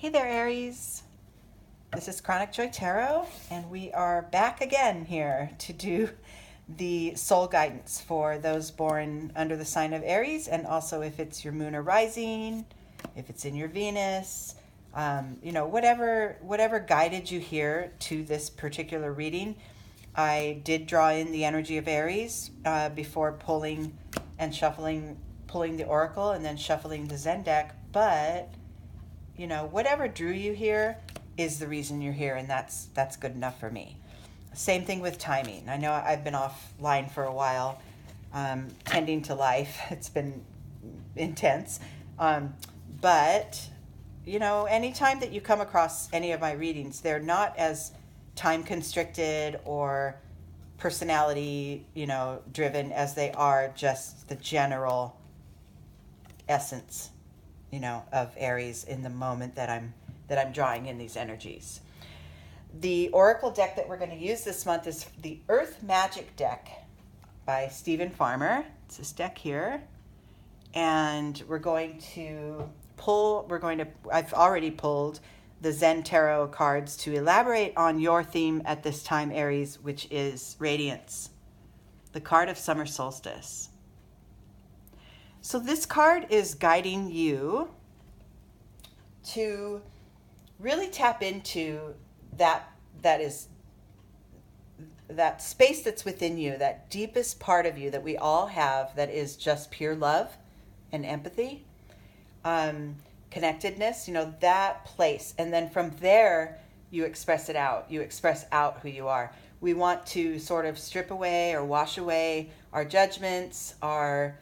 Hey there, Aries. This is Chronic Joy Tarot, and we are back again here to do the soul guidance for those born under the sign of Aries, and also if it's your moon or rising, if it's in your Venus, whatever guided you here to this particular reading. I did draw in the energy of Aries before pulling and shuffling, pulling the Oracle and then shuffling the Zen deck, but whatever drew you here is the reason you're here, and that's good enough for me. Same thing with timing. I know I've been offline for a while, tending to life. It's been intense. But anytime that you come across any of my readings, they're not as time constricted or personality, driven as they are just the general essence of Aries in the moment that I'm drawing in these energies. The Oracle deck that we're going to use this month is the Earth Magic deck by Stephen Farmer. It's this deck here. And I've already pulled the Zen Tarot cards to elaborate on your theme at this time, Aries, which is radiance, the card of summer solstice. So this card is guiding you to really tap into that space that's within you, that deepest part of you that we all have, that is just pure love and empathy, connectedness, that place. And then from there, you express it out. You express out who you are. We want to sort of strip away or wash away our judgments, our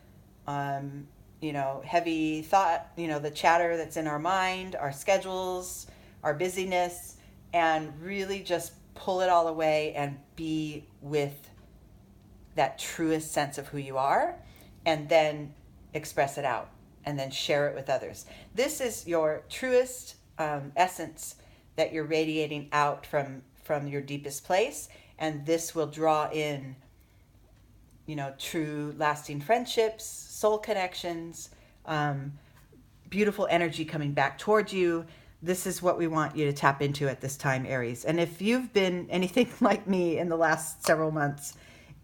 heavy thought, the chatter that's in our mind, our schedules, our busyness, and really just pull it all away and be with that truest sense of who you are, and then express it out and then share it with others. This is your truest essence that you're radiating out from your deepest place, and this will draw in true lasting friendships, soul connections, beautiful energy coming back towards you. This is what we want you to tap into at this time, Aries. And if you've been anything like me in the last several months,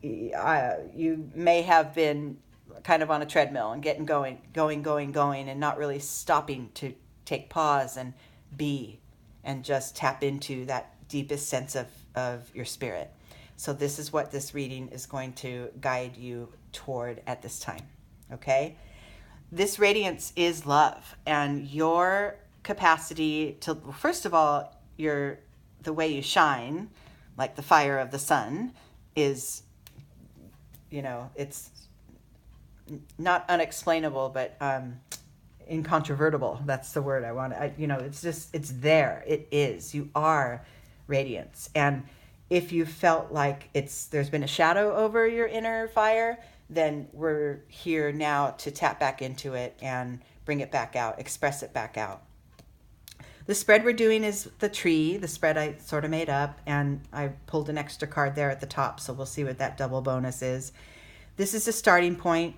you may have been kind of on a treadmill and getting going, and not really stopping to take pause and be, and just tap into that deepest sense of your spirit. So this is what this reading is going to guide you toward at this time, okay? This radiance is love, and your capacity to, first of all, the way you shine, like the fire of the sun, is, it's not unexplainable, but incontrovertible. That's the word I want. It's there. It is. You are radiance. And if you felt like there's been a shadow over your inner fire, then we're here now to tap back into it and bring it back out, express it back out. The spread we're doing is the tree, the spread I sort of made up, and I pulled an extra card there at the top, so we'll see what that double bonus is. This is the starting point,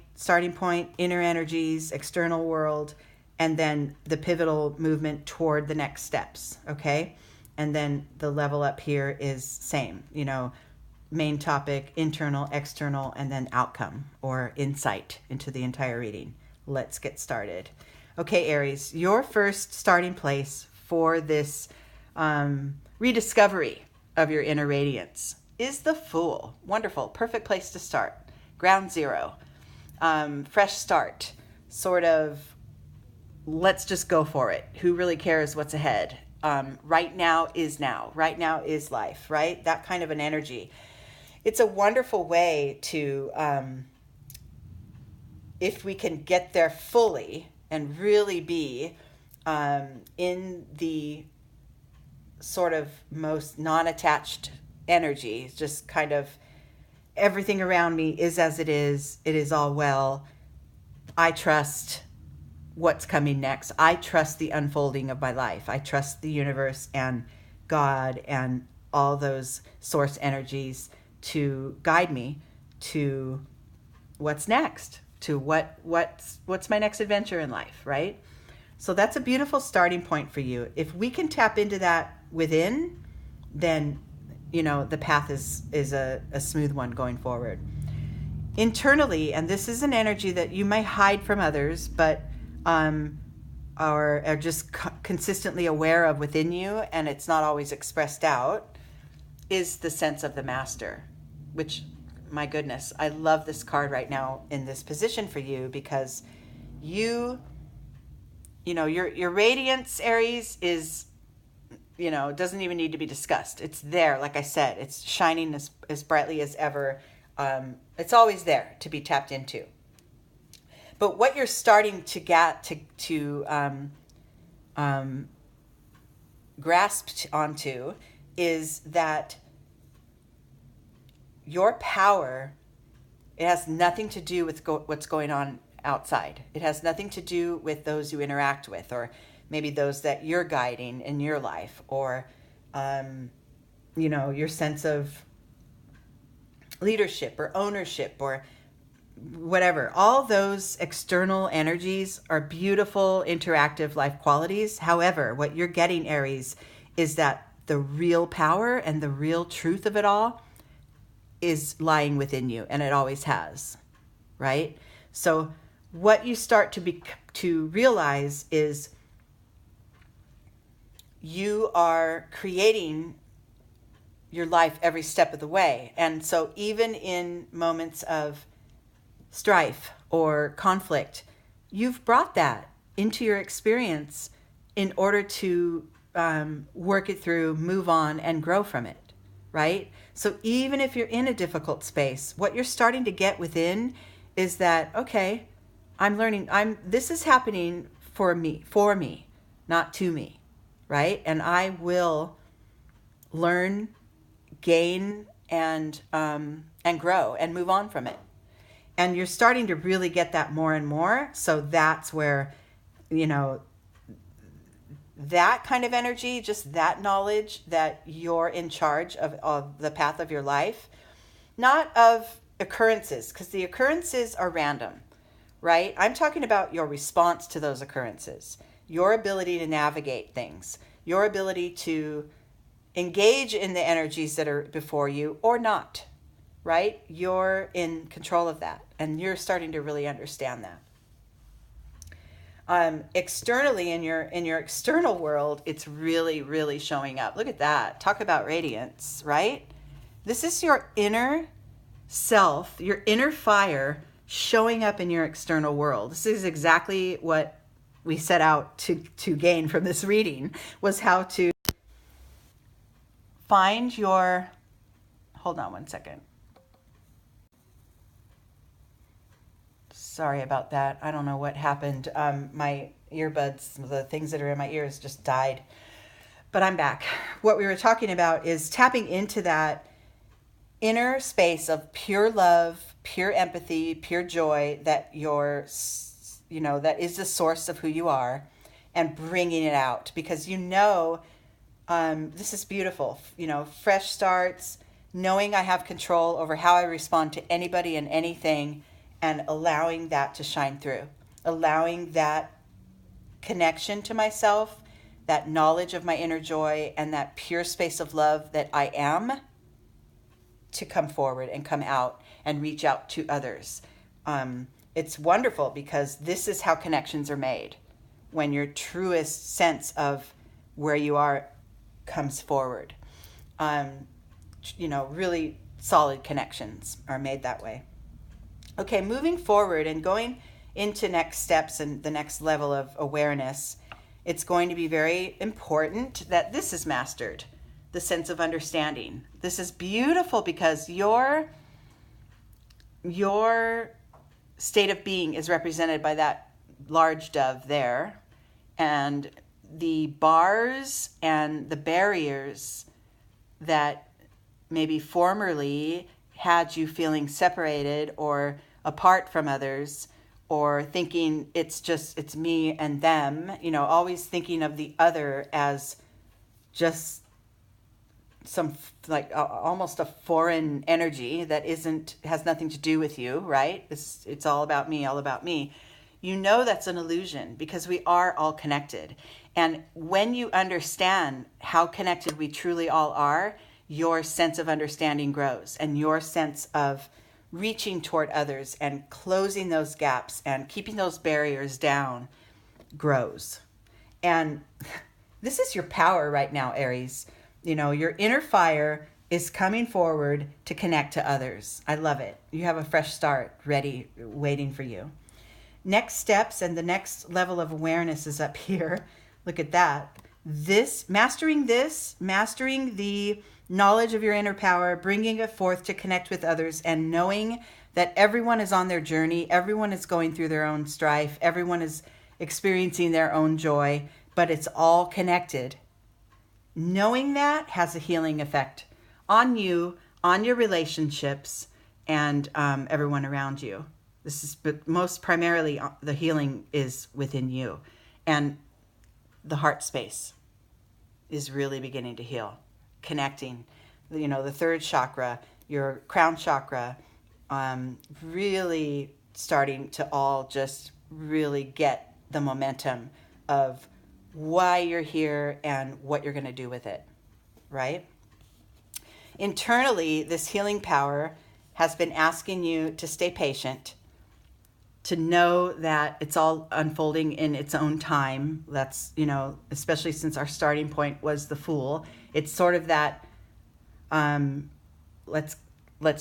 inner energies, external world, and then the pivotal movement toward the next steps, okay? And then the level up here is same, main topic, internal, external, and then outcome or insight into the entire reading. Let's get started. Okay, Aries, your first starting place for this rediscovery of your inner radiance is the Fool. Wonderful, perfect place to start. Ground zero, fresh start, sort of, let's just go for it. Who really cares what's ahead? Right now is now. Right now is life, right? That kind of an energy. It's a wonderful way to, if we can get there fully and really be in the sort of most non-attached energy, just kind of everything around me is as it is all well. I trust what's coming next. I trust the unfolding of my life. I trust the universe and God and all those source energies to guide me to what's next, to what's my next adventure in life, right? So that's a beautiful starting point for you. If we can tap into that within, then, you know, the path is a smooth one going forward. Internally, and this is an energy that you may hide from others, but are just consistently aware of within you, and it's not always expressed out, is the sense of the master, which, my goodness, I love this card right now in this position for you, because you know, your radiance, Aries, is, you know, doesn't even need to be discussed. It's there. Like I said, it's shining as brightly as ever. It's always there to be tapped into. But what you're starting to get to grasp onto is that your power, it has nothing to do with what's going on outside. It has nothing to do with those you interact with, or maybe those that you're guiding in your life, or you know, your sense of leadership or ownership or whatever. All those external energies are beautiful, interactive life qualities. However, what you're getting, Aries, is that the real power and the real truth of it all is lying within you, and it always has, right? So what you start to realize is you are creating your life every step of the way. And so even in moments of strife or conflict, you've brought that into your experience in order to work it through, move on, and grow from it, right? So even if you're in a difficult space, what you're starting to get within is that, okay, I'm learning, this is happening for me, not to me, right? And I will learn, gain, and grow and move on from it. And you're starting to really get that more and more. So that's where, you know, that kind of energy, just that knowledge that you're in charge of the path of your life, not of occurrences, because the occurrences are random, right? I'm talking about your response to those occurrences, your ability to navigate things, your ability to engage in the energies that are before you or not, right? You're in control of that, and you're starting to really understand that. Externally, in your external world, it's really, really showing up. Look at that. Talk about radiance, right? This is your inner self, your inner fire showing up in your external world. This is exactly what we set out to gain from this reading, was how to find your, hold on one second. Sorry about that. I don't know what happened. My earbuds, the things that are in my ears, just died. But I'm back. What we were talking about is tapping into that inner space of pure love, pure empathy, pure joy that that is the source of who you are, and bringing it out, because this is beautiful. Fresh starts, knowing I have control over how I respond to anybody and anything, and allowing that to shine through, allowing that connection to myself, that knowledge of my inner joy, and that pure space of love that I am, to come forward and come out and reach out to others. It's wonderful, because this is how connections are made, when your truest sense of where you are comes forward. Really solid connections are made that way. Okay, moving forward and going into next steps and the next level of awareness, it's going to be very important that this is mastered, the sense of understanding. This is beautiful, because your state of being is represented by that large dove there, and the bars and the barriers that maybe formerly had you feeling separated or apart from others, or thinking it's me and them, always thinking of the other as just some almost a foreign energy that has nothing to do with you, right? It's all about me, all about me. you know that's an illusion because we are all connected. And when you understand how connected we truly all are, your sense of understanding grows, and your sense of reaching toward others and closing those gaps and keeping those barriers down grows. And this is your power right now, Aries. You know, your inner fire is coming forward to connect to others. I love it. You have a fresh start ready, waiting for you. Next steps and the next level of awareness is up here. Look at that. Mastering the knowledge of your inner power, bringing it forth to connect with others, and knowing that everyone is on their journey, everyone is going through their own strife, everyone is experiencing their own joy, but it's all connected. Knowing that has a healing effect on you, on your relationships, and everyone around you. But most primarily, the healing is within you. And the heart space is really beginning to heal. Connecting, the third chakra, your crown chakra, really starting to all just really get the momentum of why you're here and what you're going to do with it, right? Internally, this healing power has been asking you to stay patient, to know that it's all unfolding in its own time. That's, especially since our starting point was the Fool. It's sort of that, let's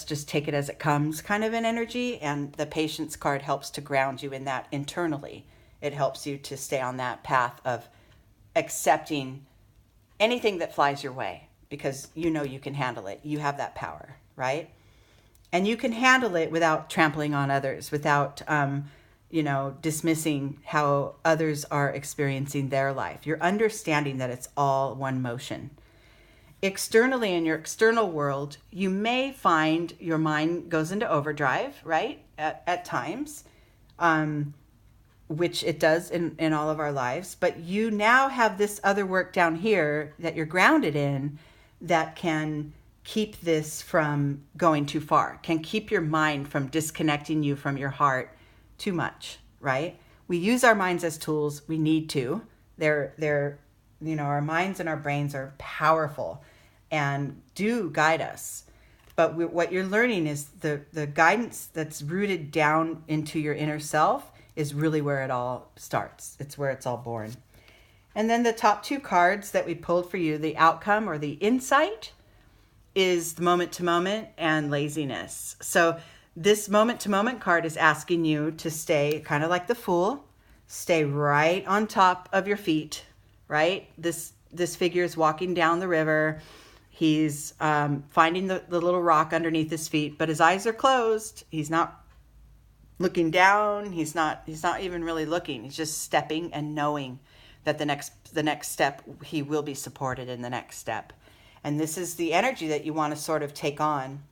just take it as it comes kind of an energy. And the patience card helps to ground you in that internally. It helps you to stay on that path of accepting anything that flies your way, because you know you can handle it. You have that power, right? And you can handle it without trampling on others, without, dismissing how others are experiencing their life. You're understanding that it's all one motion. Externally, in your external world, you may find your mind goes into overdrive, right? At times, which it does in all of our lives. But you now have this other work down here that you're grounded in that can keep this from going too far, can keep your mind from disconnecting you from your heart too much, right? We use our minds as tools. We need to. They're our minds and our brains are powerful and do guide us. But what you're learning is the guidance that's rooted down into your inner self is really where it all starts. It's where it's all born. And then the top two cards that we pulled for you, the outcome or the insight, is the moment to moment and laziness. So this moment to moment card is asking you to stay kind of like the Fool, stay right on top of your feet, right? This figure is walking down the river. He's finding the little rock underneath his feet, but his eyes are closed. He's not looking down. He's not even really looking. He's just stepping and knowing that the next step, he will be supported in the next step. And this is the energy that you want to sort of take on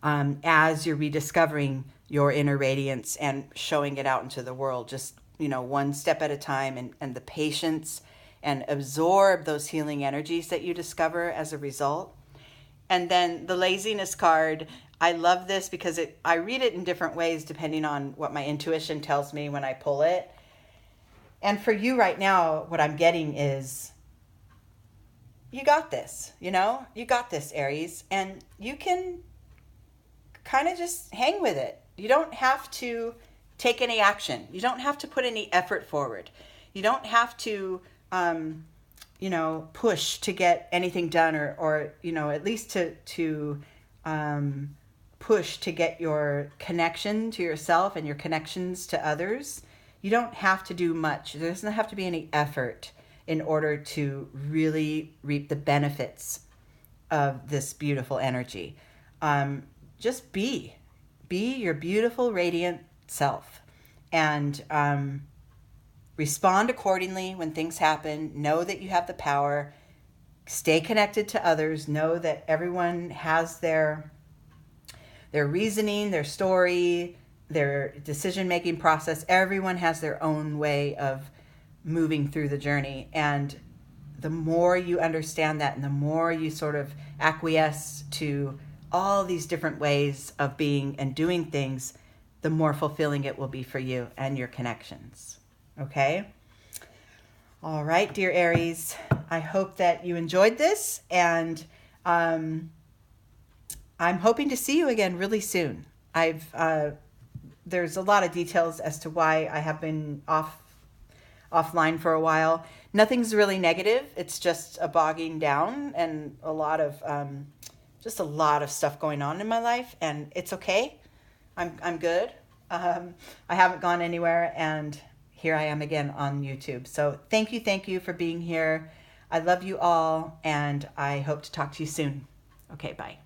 as you're rediscovering your inner radiance and showing it out into the world, just, one step at a time, and the patience, and absorb those healing energies that you discover as a result. And then the laziness card, I love this because I read it in different ways depending on what my intuition tells me when I pull it. And for you right now, what I'm getting is, you got this, you got this, Aries, and you can kind of just hang with it. You don't have to take any action. You don't have to put any effort forward. You don't have to, push to get anything done or at least to push to get your connection to yourself and your connections to others. You don't have to do much. There doesn't have to be any effort in order to really reap the benefits of this beautiful energy. Just be your beautiful, radiant self, and respond accordingly when things happen. Know that you have the power. Stay connected to others. Know that everyone has their reasoning, their story, their decision-making process. Everyone has their own way of moving through the journey. And the more you understand that, and the more you sort of acquiesce to all these different ways of being and doing things, the more fulfilling it will be for you and your connections. Okay? All right, dear Aries, I hope that you enjoyed this, and I'm hoping to see you again really soon. There's a lot of details as to why I have been offline for a while. Nothing's really negative. It's just a bogging down and a lot of stuff going on in my life, and it's okay. I'm good. I haven't gone anywhere, and here I am again on YouTube. So thank you for being here. I love you all, and I hope to talk to you soon. Okay, bye.